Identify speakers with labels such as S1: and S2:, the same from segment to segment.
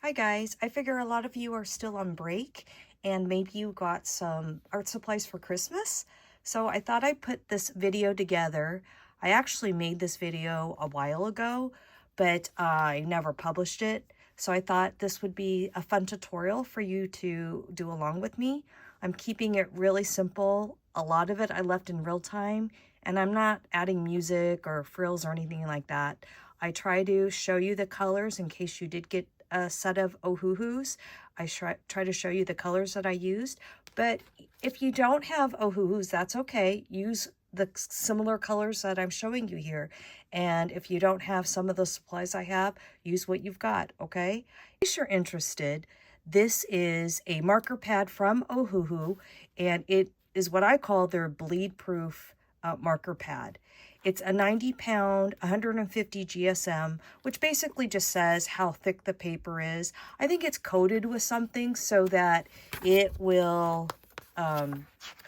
S1: Hi guys, I figure a lot of you are still on break and maybe you got some art supplies for Christmas. So I thought I'd put this video together. I actually made this video a while ago, but I never published it. So I thought this would be a fun tutorial for you to do along with me. I'm keeping it really simple. A lot of it I left in real time, and I'm not adding music or frills or anything like that. I try to show you the colors in case you did get a set of Ohuhus. I try to show you the colors that I used, but if you don't have Ohuhus, that's okay. Use the similar colors that I'm showing you here. And if you don't have some of the supplies I have, use what you've got, okay? In case you're interested, this is a marker pad from Ohuhu, and it is what I call their bleed-proof marker pad. It's a 90-pound, 150 GSM, which basically just says how thick the paper is. I think it's coated with something so that it will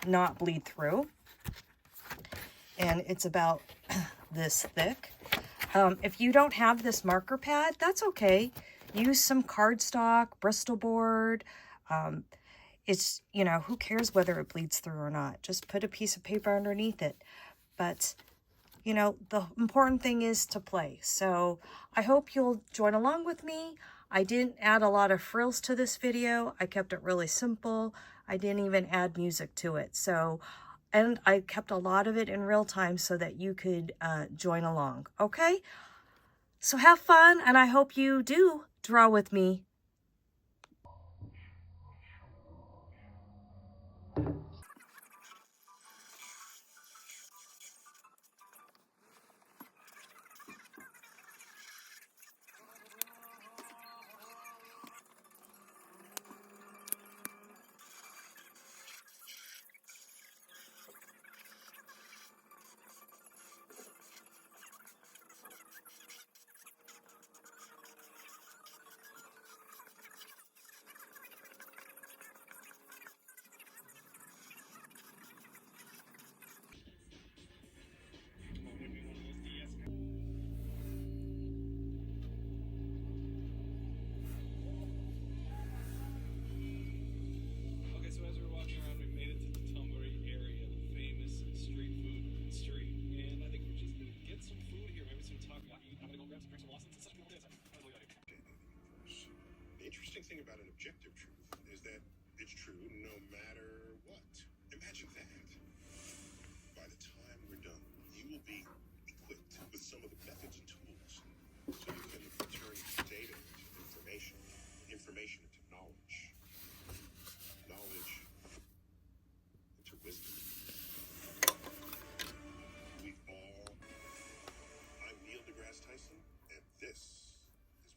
S1: not bleed through. And it's about this thick. If you don't have this marker pad, that's okay. Use some cardstock, Bristol board. It's, you know, who cares whether it bleeds through or not? Just put a piece of paper underneath it. But you know, the important thing is to play. So I hope you'll join along with me. I didn't add a lot of frills to this video. I kept it really simple. I didn't even add music to it. So, and I kept a lot of it in real time so that you could join along. Okay? So have fun, and I hope you do draw with me.
S2: Okay, so as we were walking around, we made it to the Tumblery area, the famous street food street. And I think we're just gonna get some food here, maybe some taco. I'm gonna go grab some drinks from Lawson's. It's such a beautiful day.
S3: The interesting thing about an objective truth is that it's true no matter what. Imagine that. By the time we're done, you will be equipped with some of the methods and tools so you can turn data into information, information into knowledge, knowledge into wisdom. I'm Neil deGrasse Tyson, and this is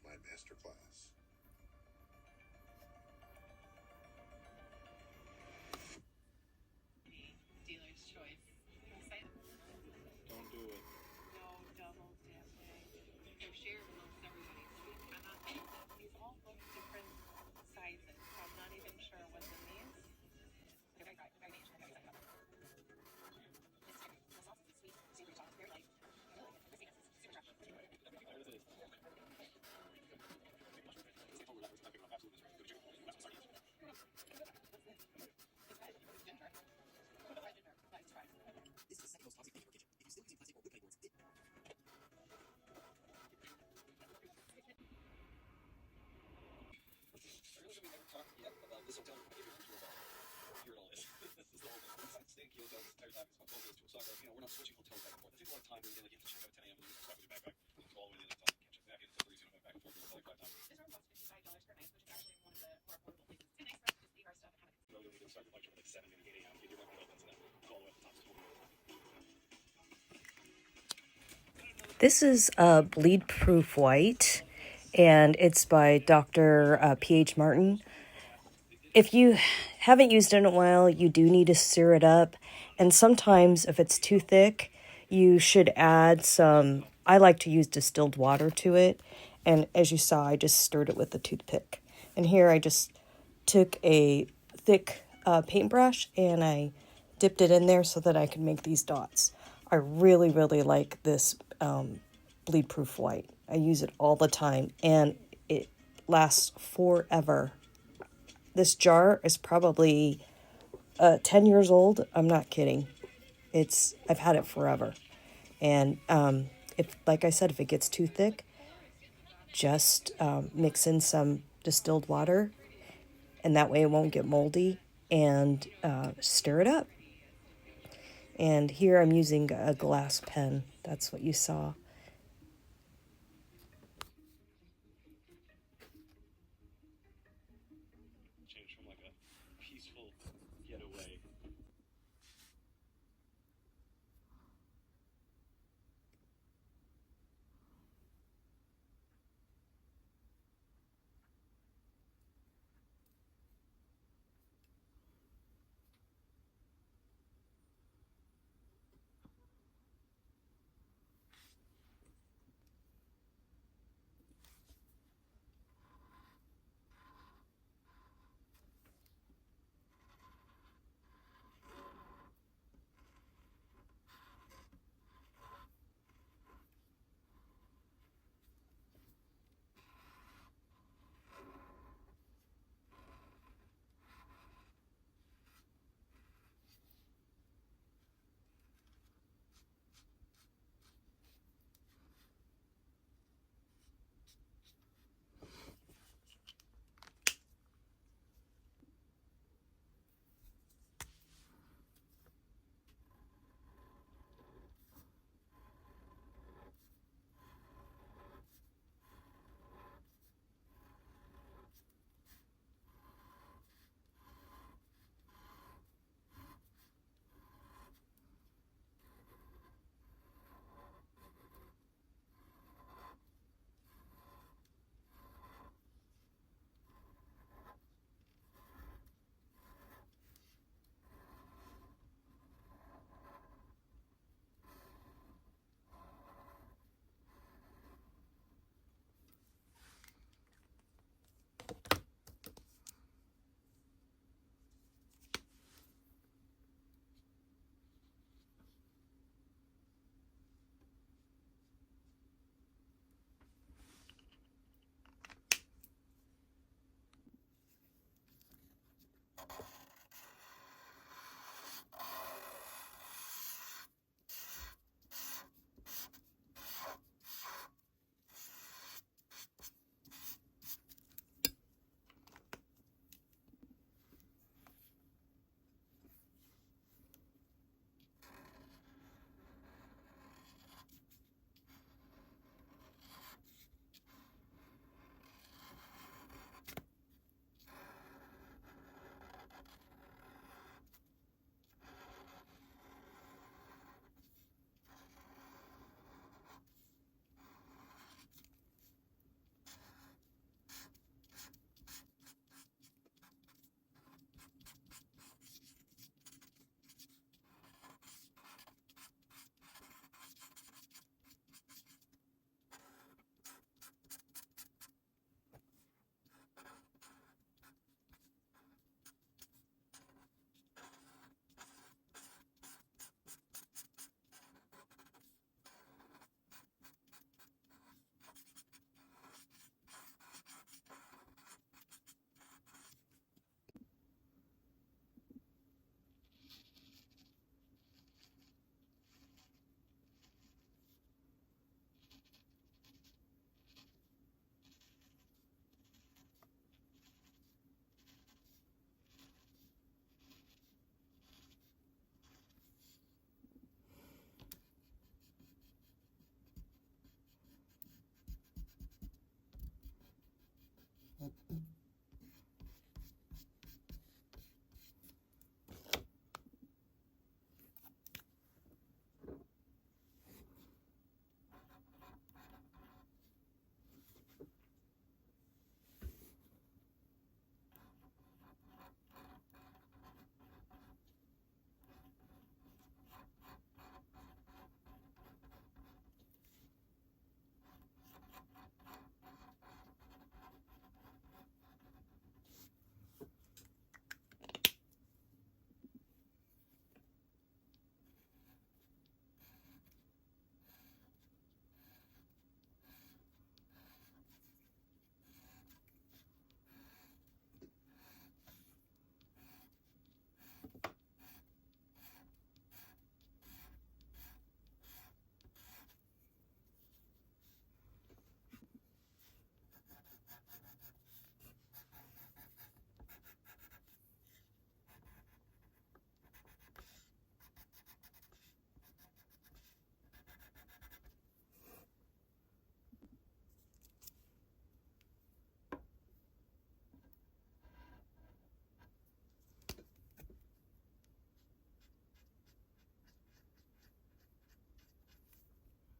S3: my master class.
S4: Dealer's choice.
S2: Don't do it.
S4: No double dipping. They're shared amongst everybody, so we cannot eat them. These all look different sizes, so I'm not even sure what's in these. They're very dry, very natural, very excited about them. It's scary. The sauce is sweet, savory sauce, very light. The sweetness is super fresh.
S5: This is the second most toxic thing in your kitchen. If you're still using plastic or wood cutting boards,
S2: I realize that we never talked yet about this hotel. I gave you a tour about here it all is. This is the whole thing. Inside staying Kyoto this entire time. It's called Tokyo's tour. So I go, you know, we're not switching hotels back and forth. It takes a lot of time. We're like, you have to check out at 10 a.m. and then you stop with your backpack. You go all the way to the next time. You can't check back in until 3 soon. I went back and forth like 5 times.
S4: This room costs $55 per night, which is actually one of the more affordable places. It's nice for us to just leave our stuff and have it.
S2: So you'll need to start your lecture at like 7, maybe 8 a.m. Get your work opens and then go all the way up to the top.
S1: This is a bleed proof white, and it's by Dr. P.H. Martin. If you haven't used it in a while, you do need to stir it up. And sometimes if it's too thick, you should add some, I like to use distilled water to it. And as you saw, I just stirred it with a toothpick. And here I just took a thick paintbrush and I dipped it in there so that I could make these dots. I really, really like this bleed proof white. I use it all the time, and lasts forever. This jar is probably 10 years old. I'm not kidding. I've had it forever. And if, like I said, if it gets too thick, just mix in some distilled water, and that way it won't get moldy, and stir it up. And here I'm using a glass pen. That's what you saw.
S2: Change from like a peaceful getaway.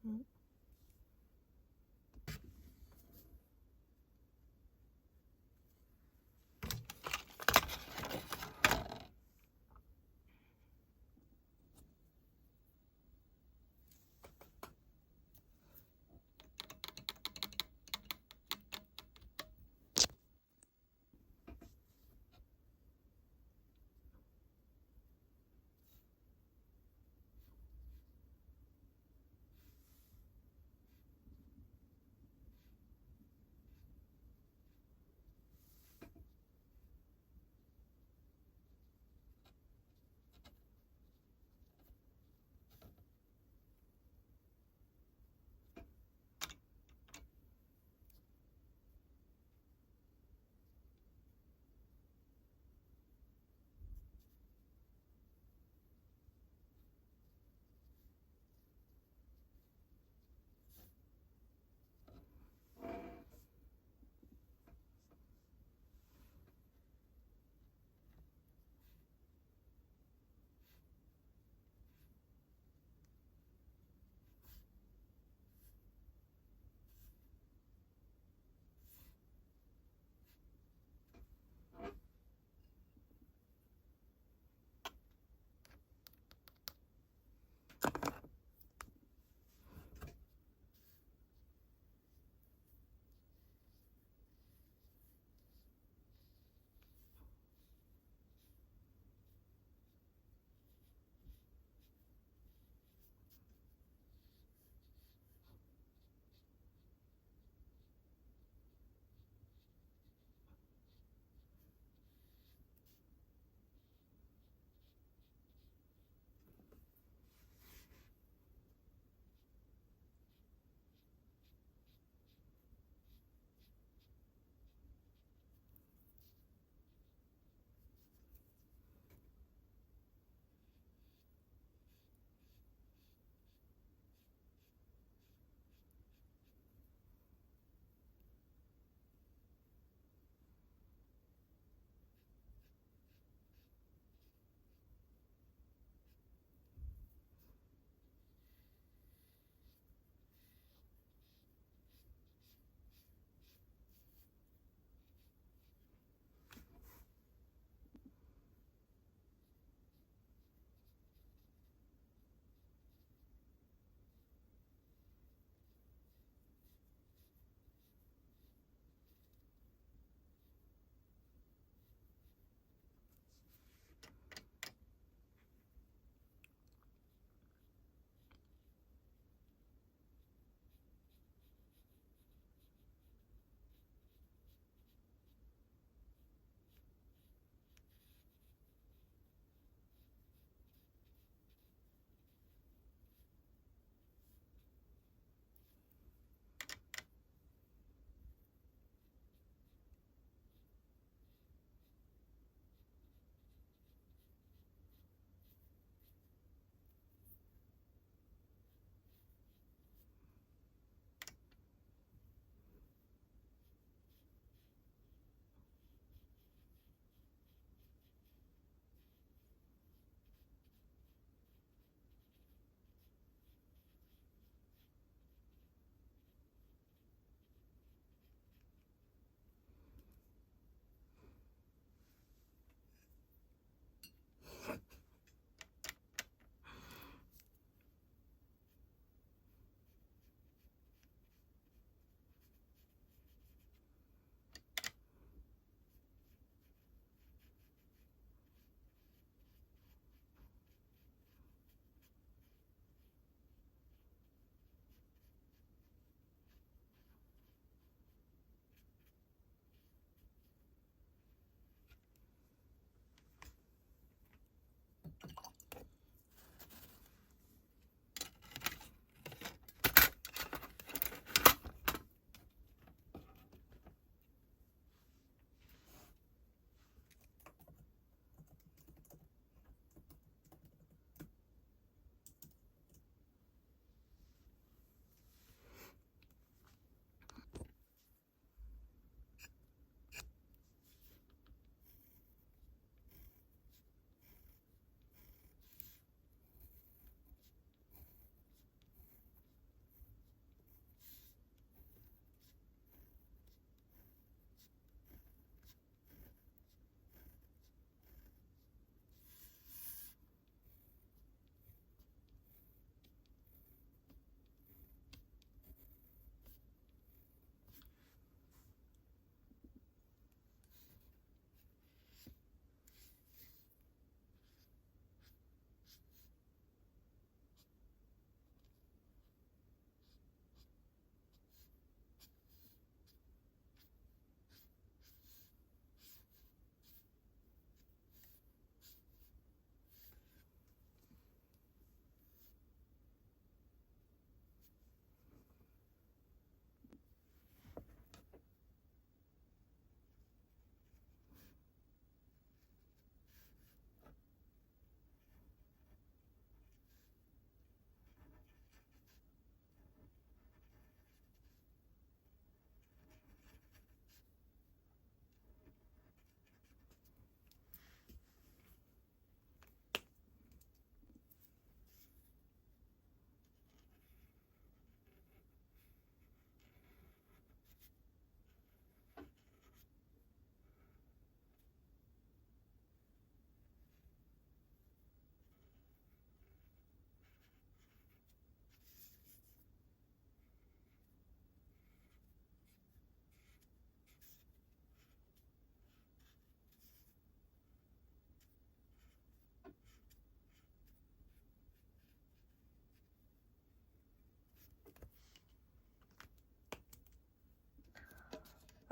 S1: Mm.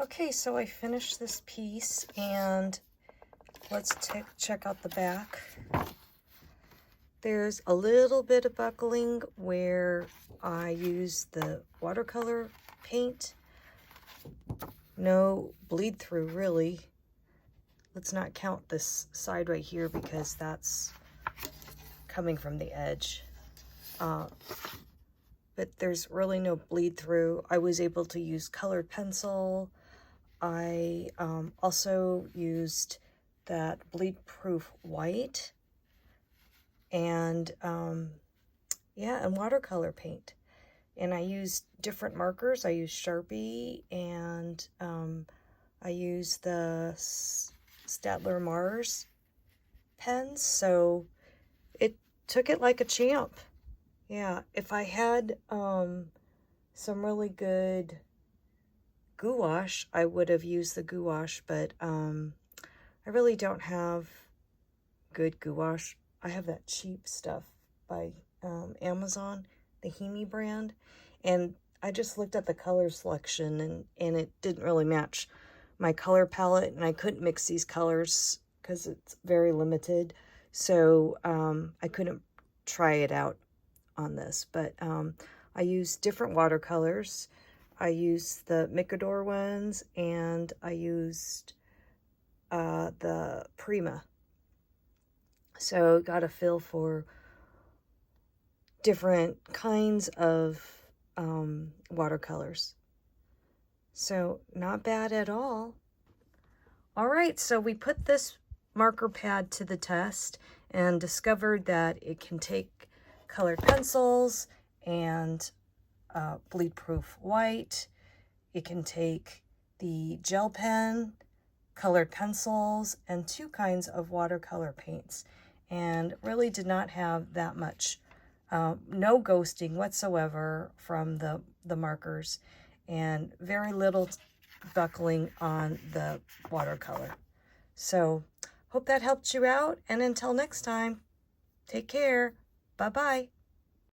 S1: Okay, so I finished this piece, and let's check out the back. There's a little bit of buckling where I use the watercolor paint. No bleed through, really. Let's not count this side right here because that's coming from the edge. But there's really no bleed through. I was able to use colored pencil. I also used that bleed proof white and yeah, and watercolor paint. And I used different markers. I used Sharpie, and I used the Staedtler Mars pens. So it took it like a champ. Yeah, if I had some really good gouache, I would have used the gouache, but I really don't have good gouache. I have that cheap stuff by Amazon, the Himi brand, and I just looked at the color selection, and it didn't really match my color palette, and I couldn't mix these colors because it's very limited, so I couldn't try it out on this. But I used different watercolors. I used the Micador ones, and I used the Prima. So got a feel for different kinds of watercolors. So not bad at all. All right, so we put this marker pad to the test and discovered that it can take colored pencils and bleed proof white. It can take the gel pen, colored pencils, and 2 kinds of watercolor paints, and really did not have that much, no ghosting whatsoever from the markers, and very little buckling on the watercolor. So hope that helped you out, and until next time, take care. Bye-bye.